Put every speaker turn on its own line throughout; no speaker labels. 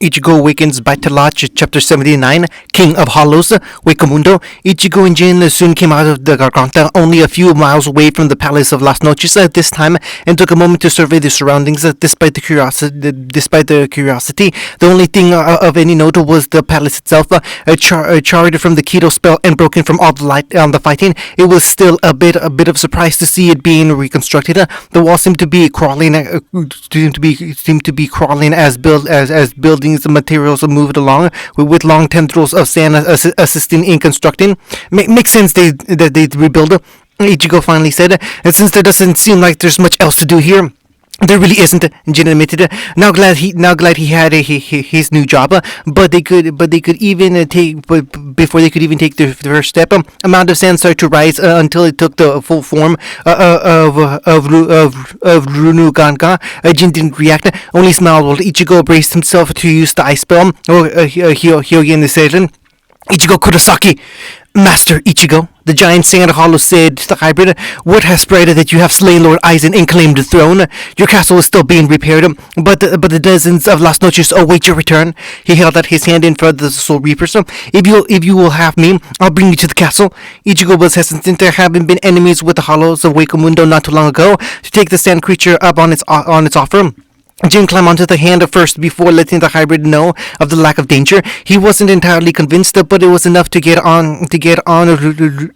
Ichigo awakens by Lodge, Chapter 79, King of Hollows, Wakamundo. Ichigo and Jin soon came out of the Garganta, only a few miles away from the Palace of Las Noches this time, and took a moment to survey the surroundings. Despite the curiosity, the only thing of any note was the palace itself, charred from the Keto spell and broken from all the light on the fighting. It was still a bit of surprise to see it being reconstructed. The walls seemed to be crawling, as buildings and materials moved along with long tendrils of sand assisting in constructing. Makes sense that they rebuild. Ichigo finally said, and since there doesn't seem like there's much else to do here. There really isn't, Jin admitted. Now glad he had his new job, but they could even take before they could even take their first step. Amount of sand started to rise until it took the full form of Runu Ganga. Jin didn't react, only smiled while Ichigo braced himself to use the ice spell. Hyogen said, Ichigo Kurosaki. Master Ichigo, the giant sand hollow said to the hybrid, word has spread that you have slain Lord Aizen and claimed the throne. Your castle is still being repaired, but the dozens of Las Noches await your return. He held out his hand in front of the Soul Reapers. If you will have me, I'll bring you to the castle. Ichigo was hesitant, having been enemies with the hollows of Wakamundo not too long ago, to take the sand creature up on its offer. Jin climbed onto the hand first before letting the hybrid know of the lack of danger. He wasn't entirely convinced, but it was enough to get on Runu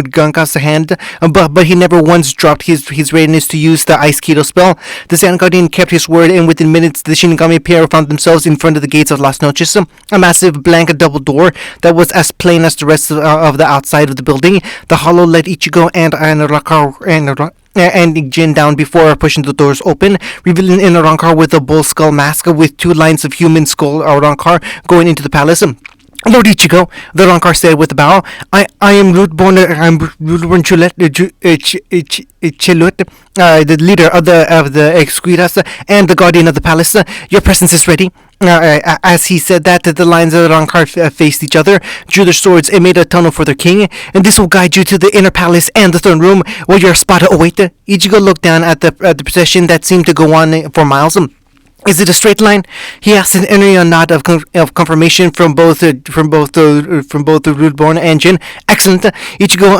Ganka's hand. But he never once dropped his readiness to use the Ice Keto spell. The Sand Guardian kept his word, and within minutes the Shinigami pair found themselves in front of the gates of Las Noches, a massive blank double door that was as plain as the rest of the outside of the building. The hollow let Ichigo and Jin down before pushing the doors open, revealing an Rancor with a bull skull mask with two lines of human skull Rancor going into the palace. Lord Ichigo, the Rancor said with a bow, I am Rootborn Chilut, the leader of the Exquitas and the guardian of the palace. Your presence is ready. As he said that, the lines of the Rancor faced each other, drew their swords, and made a tunnel for their king. And this will guide you to the inner palace and the throne room, where your spot await. Ichigo looked down at the procession that seemed to go on for miles. Is it a straight line? He asked, an entering a nod of confirmation from both the Rootborn and Jin. Excellent. Ichigo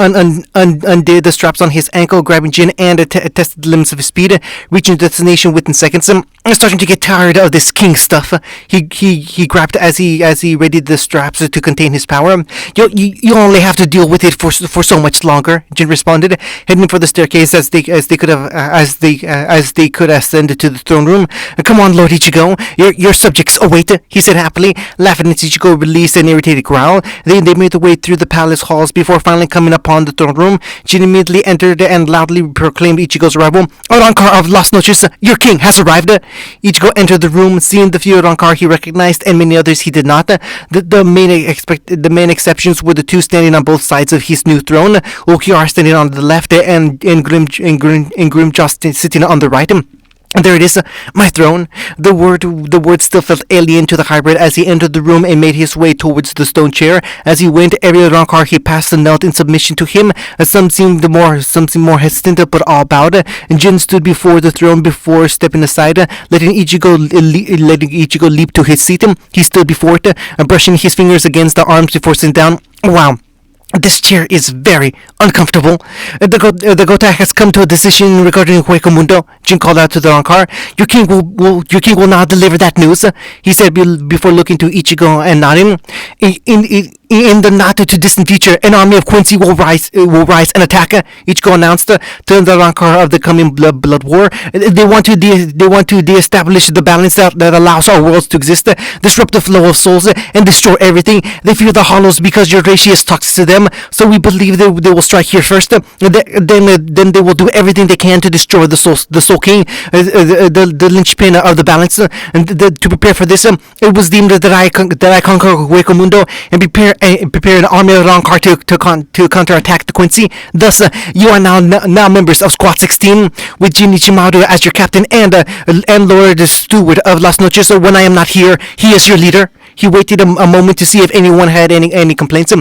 undid the straps on his ankle, grabbing Jin and tested the limits of his speed, reaching destination within seconds. I'm starting to get tired of this king stuff. He grabbed as he readied the straps to contain his power. You only have to deal with it for so much longer, Jin responded, heading for the staircase as they could ascend to the throne room. Come on, Lord Ichigo, your subjects await, he said happily, laughing as Ichigo released an irritated growl. They made their way through the palace halls before finally coming upon the throne room. Jin immediately entered and loudly proclaimed Ichigo's arrival. Rancor of Las Noches, your king has arrived. Ichigo entered the room, seeing the few Rancor he recognized and many others he did not. The main exceptions were the two standing on both sides of his new throne, Okiar standing on the left and Grimjaw sitting on the right. There it is, my throne. The word still felt alien to the hybrid as he entered the room and made his way towards the stone chair. As he went, every Rancor he passed knelt in submission to him. Some seemed more hesitant, but all bowed. Jin stood before the throne before stepping aside, letting Ichigo leap to his seat. He stood before it, brushing his fingers against the arms before sitting down. Wow. This chair is very uncomfortable. The Gota has come to a decision regarding Wakamundo, Jin called out to the Rancor. Your king will now deliver that news, he said before looking to Ichigo and nodding. In the not too distant future, an army of Quincy will rise and attack. Ichigo announced to the Rancor of the coming blood war. They want to de-establish the balance that allows our worlds to exist, disrupt the flow of souls, and destroy everything. They fear the Hollows because your Ratius talks to them, so we believe they will strike here first. Then they will do everything they can to destroy the Soul King, the linchpin of the balance. And to prepare for this, it was deemed that I conquer Wakamundo and prepare an army of Rancor to counterattack the Quincy. Thus, you are now members of Squad 16, with Jin Ichimaru as your captain and Lord Steward of Las Noches. So when I am not here, he is your leader. He waited a moment to see if anyone had any complaints.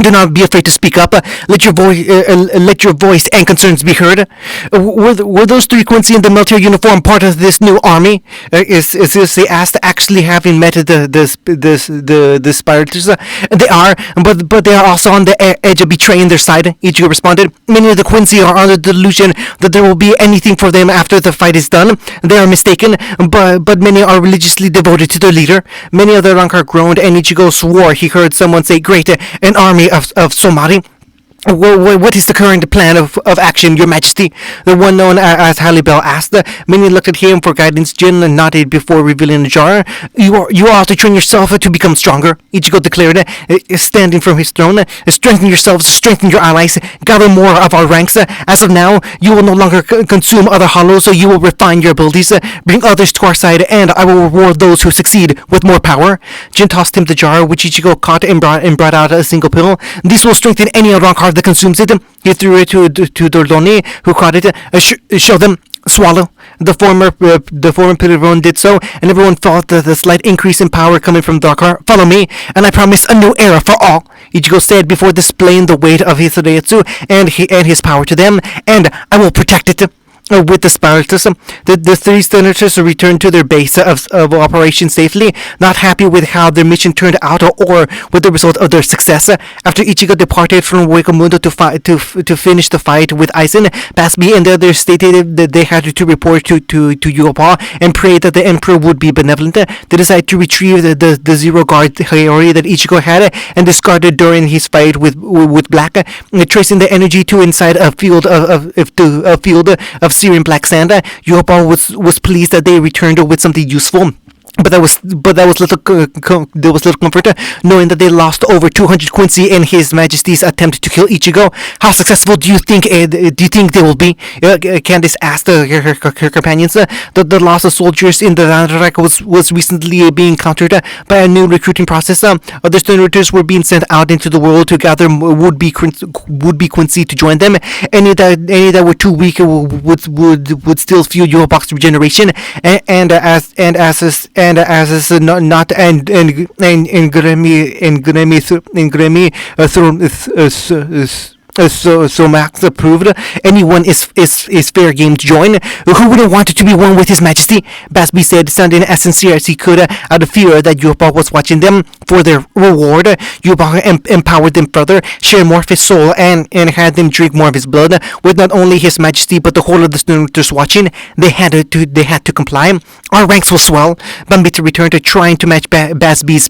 Do not be afraid to speak up. Let your voice and concerns be heard. Were those three Quincy in the military uniform part of this new army? Is this they asked, actually having met the Spiritus? They are, but they are also on the edge of betraying their side. Ichigo responded. Many of the Quincy are under the delusion that there will be anything for them after the fight is done. They are mistaken, but many are religiously devoted to their leader. Many of the Rancor groaned, and Ichigo swore he heard someone say, "Great, an army of Somari." What is the current plan of action, Your Majesty? The one known as Halibel asked. Many looked at him for guidance. Jin nodded before revealing the jar. You are to train yourself to become stronger, Ichigo declared, standing from his throne. Strengthen yourselves, strengthen your allies, gather more of our ranks. As of now, you will no longer consume other hollows, so you will refine your abilities, bring others to our side, and I will reward those who succeed with more power. Jin tossed him the jar, which Ichigo caught and brought out a single pill. This will strengthen any Rancor that consumes it. He threw it to Dordoni, who caught it. Show them. Swallow. The former Pillarone did so, and everyone felt the slight increase in power coming from Darkar. Follow me, and I promise a new era for all, Ichigo said before displaying the weight of his Reiatsu and his power to them, and I will protect it. With the Spiritus, the three senators returned to their base of operations safely, not happy with how their mission turned out or with the result of their success. After Ichigo departed from Wakamundo to finish the fight with Aizen, Basby and the others stated that they had to report to Yuopa and pray that the Emperor would be benevolent. They decided to retrieve the zero guard Hayori that Ichigo had and discarded during his fight with Black, tracing the energy to inside a field of Syrian black sand. Yoba was pleased that they returned with something useful. But there was little comfort knowing that they lost over 200 Quincy in His Majesty's attempt to kill Ichigo. How successful do you think they will be? Candice asked her companions. The loss of soldiers in the Randarak was recently being countered by a new recruiting process. Other senators were being sent out into the world to gather would-be Quincy to join them. Any that were too weak would still fuel your box regeneration, and as is not and so Max approved. Anyone is fair game to join. Who wouldn't want to be one with His Majesty? Basby said, sounding as sincere as he could, out of fear that Yupa was watching them for their reward. Yupa empowered them further, shared more of his soul, and had them drink more of his blood. With not only His Majesty but the whole of the senators watching, they had to comply. Our ranks will swell. Bambita returned to trying to match Basby's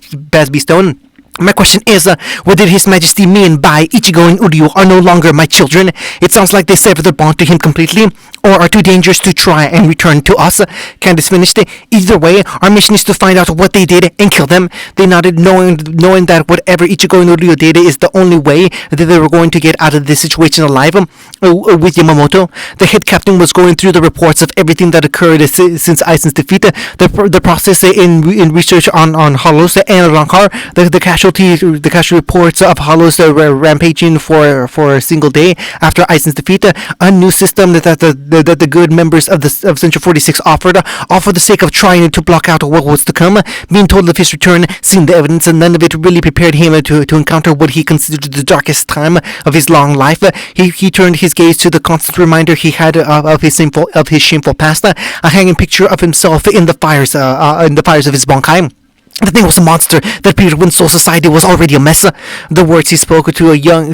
tone. My question is, what did His Majesty mean by Ichigo and Uryu are no longer my children? It sounds like they severed their bond to him completely, or are too dangerous to try and return to us. Candice finished. Either way, our mission is to find out what they did and kill them. They nodded, knowing that whatever Ichigo and Uryu did is the only way that they were going to get out of this situation alive. With Yamamoto, the head captain was going through the reports of everything that occurred since Aizen's defeat, the process in research on Hollows and Rancor, the casualty reports of Hollows rampaging for a single day after Aizen's defeat, a new system that the good members of Central 46 offered, all for the sake of trying to block out what was to come. Being told of his return, seeing the evidence, and none of it really prepared him to encounter what he considered the darkest time of his long life. He turned his gaze to the constant reminder he had of his shameful past, a hanging picture of himself in the fires of his Bonkai. The thing was a monster that Peter when Soul Society was already a mess. The words he spoke to young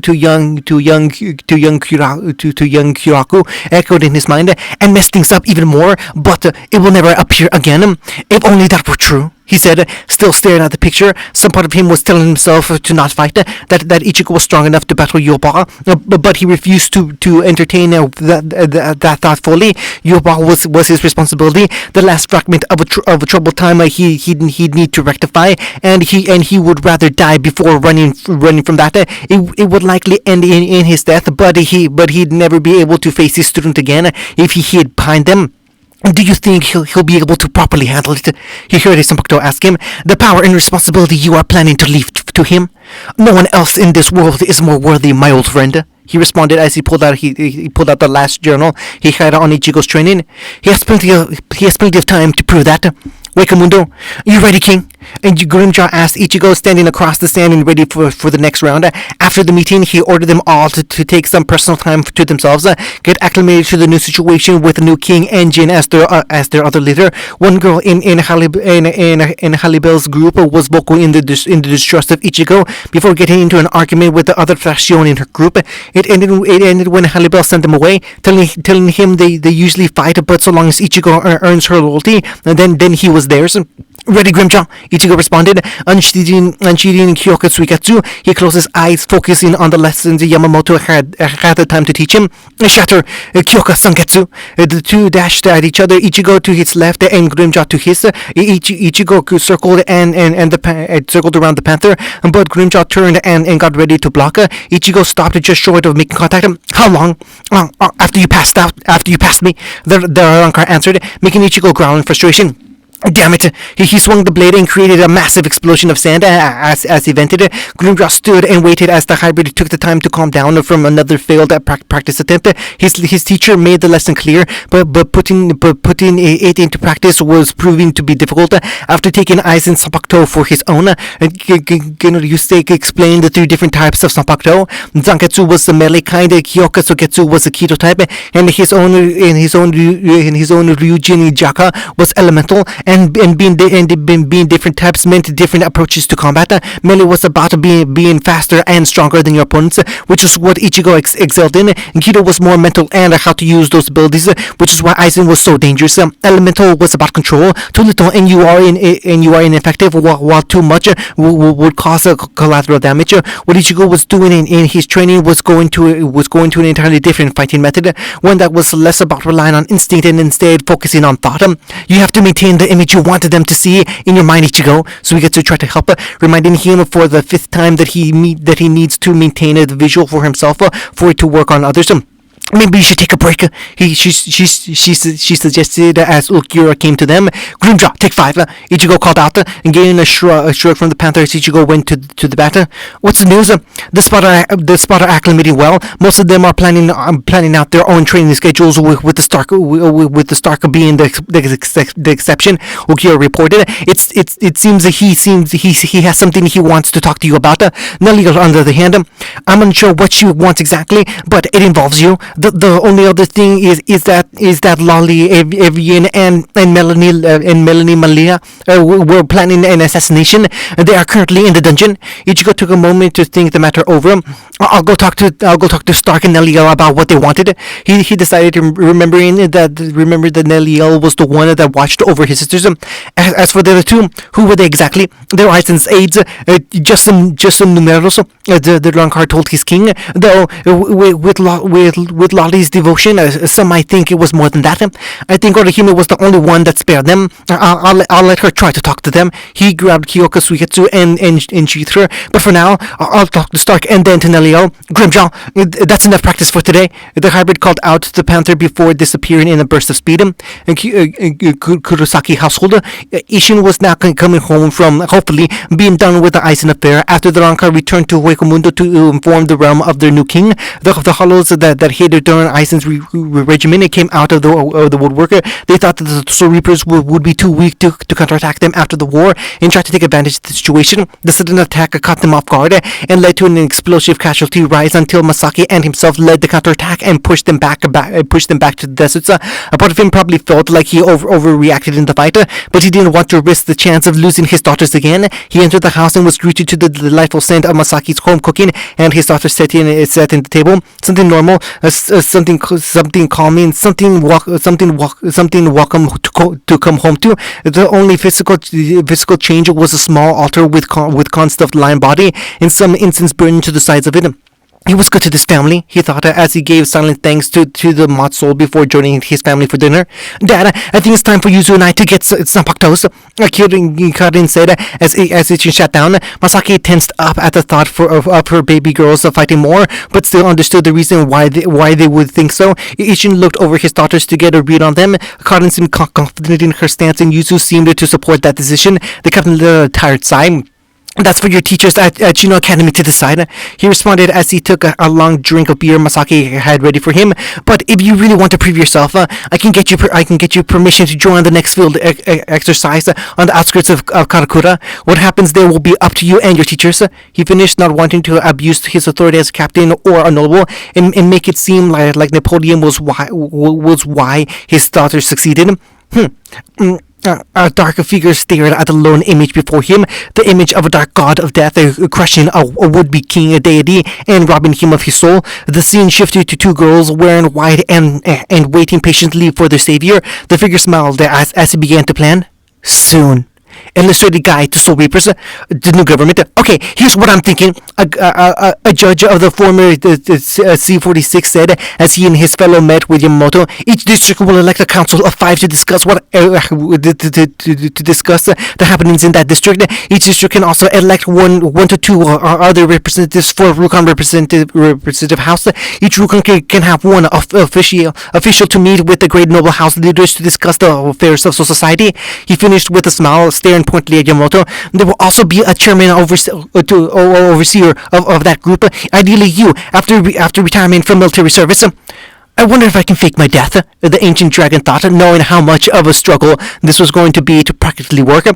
Kiraku echoed in his mind and messed things up even more. But it will never appear again. If only that were true, he said, still staring at the picture. Some part of him was telling himself to not fight, that Ichigo was strong enough to battle Yoba, but he refused to entertain that thought fully. Yoba was his responsibility, the last fragment of a troubled time he'd need to rectify, and he would rather die before running from that. It would likely end in his death, but he'd never be able to face his student again if he hid behind them. Do you think he'll be able to properly handle it? He heard his Senpakuto ask him. The power and responsibility you are planning to leave to him? No one else in this world is more worthy, my old friend, he responded as he pulled out the last journal he had on Ichigo's training. He has plenty of time to prove that. Wakamundo, you ready, King? And Grimjaw asked Ichigo, standing across the stand and ready for the next round. After the meeting, he ordered them all to take some personal time to themselves, get acclimated to the new situation with the new king and Jin as their other leader. One girl in Halibel's group was vocal in the distrust of Ichigo before getting into an argument with the other faction in her group. It ended when Halibel sent them away, telling him they usually fight, but so long as Ichigo earns her loyalty, then he was theirs. Ready, Grimjaw? Ichigo responded, unsheathing Kyoka Suikatsu. He closed his eyes, focusing on the lessons Yamamoto had the time to teach him. Shatter, Kyoka Sanketsu. The two dashed at each other, Ichigo to his left and Grimjaw to his. Ichigo circled circled around the panther, but Grimjaw turned and got ready to block. Ichigo stopped just short of making contact. How long? After you passed me, the Rancor answered, making Ichigo growl in frustration. Damn it! He swung the blade and created a massive explosion of sand as he vented it. Grimjaw stood and waited as the hybrid took the time to calm down from another failed practice attempt. His teacher made the lesson clear, but putting it into practice was proving to be difficult. After taking Aizen Sanpakuto for his own, Yusei explained the three different types of Sanpakuto. Zanketsu was the melee kind, Kyoka Soketsu was the Keto type, and his own Ryujin Jaka was elemental. And being different types meant different approaches to combat. Melee was about being faster and stronger than your opponents, which is what Ichigo excelled in. Keto was more mental and how to use those abilities, which is why Aizen was so dangerous. Elemental was about control. Too little and you are ineffective, while too much would cause collateral damage. What Ichigo was doing in his training was going to an entirely different fighting method, one that was less about relying on instinct and instead focusing on thought. You have to maintain the image you wanted them to see in your mind, Ichigo. So we get to try to help, reminding him for the fifth time that he needs to maintain the visual for himself for it to work on others. Maybe you should take a break. She suggested as Ulquiorra came to them. Grimjaw, take 5. Ichigo called out, and getting a shrug from the panther as Ichigo went to the bat. What's the news? The spotter are acclimating well. Most of them are planning out their own training schedules, with the Stark being the exception. Ulquiorra reported. It seems that he has something he wants to talk to you about. Nelly, on the other hand, I'm unsure what she wants exactly, but it involves you. The only other thing is that Lolly, Evian, and Melanie Malia were planning an assassination. They are currently in the dungeon. Ichigo took a moment to think the matter over. I'll go talk to Stark and Neliel about what they wanted. He decided to remember that Neliel was the one that watched over his sisters. As for the other two, who were they exactly? They were Aizen's aides, just some numeros. The Rancor told his king. Though with Lolly's devotion, some might think it was more than that. I think Orihime was the only one that spared them. I'll let her try to talk to them. He grabbed Kyoka Suigetsu and sheathed her. But for now, I'll talk to Stark and then to Neliel. Grimjaw, that's enough practice for today. The hybrid called out to the panther before disappearing in a burst of speed. Kurosaki household. Ishin was now coming home from, hopefully, being done with the Aizen affair after the Rancor returned to Huecomundo to inform the realm of their new king. The hollows that hid during Aizen's regiment came out of the woodwork. They thought that the Soul Reapers would be too weak to counterattack them after the war and tried to take advantage of the situation. The sudden attack caught them off guard and led to an explosive casualty rise until Masaki and himself led the counterattack and pushed them back to the deserts. A part of him probably felt like he overreacted in the fight, but he didn't want to risk the chance of losing his daughters again. He entered the house and was greeted to the delightful scent of Masaki's home cooking and his daughter sat in the table. Something normal, something calming, something welcome to come home to. The only physical change was a small altar with corn stuffed lion body and some incense burned to the sides of it. He was good to this family, he thought, as he gave silent thanks to the Mod Soul before joining his family for dinner. Dad, I think it's time for Yuzu and I to get some paktos, Karin said as Ichin sat down. Masaki tensed up at the thought of her baby girls fighting more, but still understood the reason why they would think so. Ichin looked over his daughters to get a read on them. Karin seemed confident in her stance, and Yuzu seemed to support that decision. They kept a tired sigh. That's for your teachers at Juno Academy to decide. He responded as he took a long drink of beer Masaki had ready for him. But if you really want to prove yourself, I can get you permission to join the next field exercise on the outskirts of Karakura. What happens there will be up to you and your teachers. He finished, not wanting to abuse his authority as a captain or a noble and make it seem like Napoleon was why his daughter succeeded. A dark figure stared at the lone image before him, the image of a dark god of death, crushing a would-be king deity and robbing him of his soul. The scene shifted to two girls wearing white and waiting patiently for their savior. The figure smiled as he began to plan. Soon. Illustrated Guide to Soul Reapers, the new government. Okay, here's what I'm thinking. A judge of the former C-46 said as he and his fellow met with Yamamoto, each district will elect a council of 5 to discuss to discuss the happenings in that district. Each district can also elect one to two other representatives for Rukon representative house. Each Rukon can have one official to meet with the great noble house leaders to discuss the affairs of society. He finished with a smile, staring pointedly at Yamamoto. There will also be a chairman overseer of that group, ideally you, after retirement from military service. I wonder if I can fake my death, the ancient dragon thought, knowing how much of a struggle this was going to be to practically work.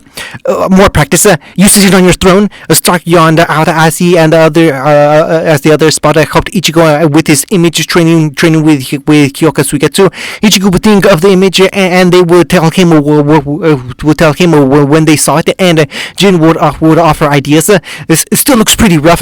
More practice. You sitting on your throne? Stark yawned out as he and the other spotted helped Ichigo with his image training with Kyoka Suigetsu. Ichigo would think of the image and they would tell him when they saw it, and Jin would offer ideas. It still looks pretty rough.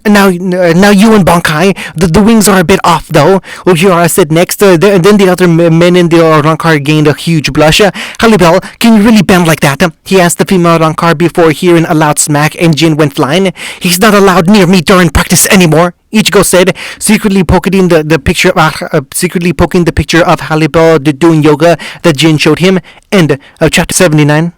Now you and Bankai, the wings are a bit off though. Uchiura said next. Then the other men in the Rancor gained a huge blush. Halibel, can you really bend like that? He asked the female Rancor before hearing a loud smack, and Jin went flying. He's not allowed near me during practice anymore, Ichigo said, secretly poking the picture of Halibel doing yoga that Jin showed him. End of chapter 79.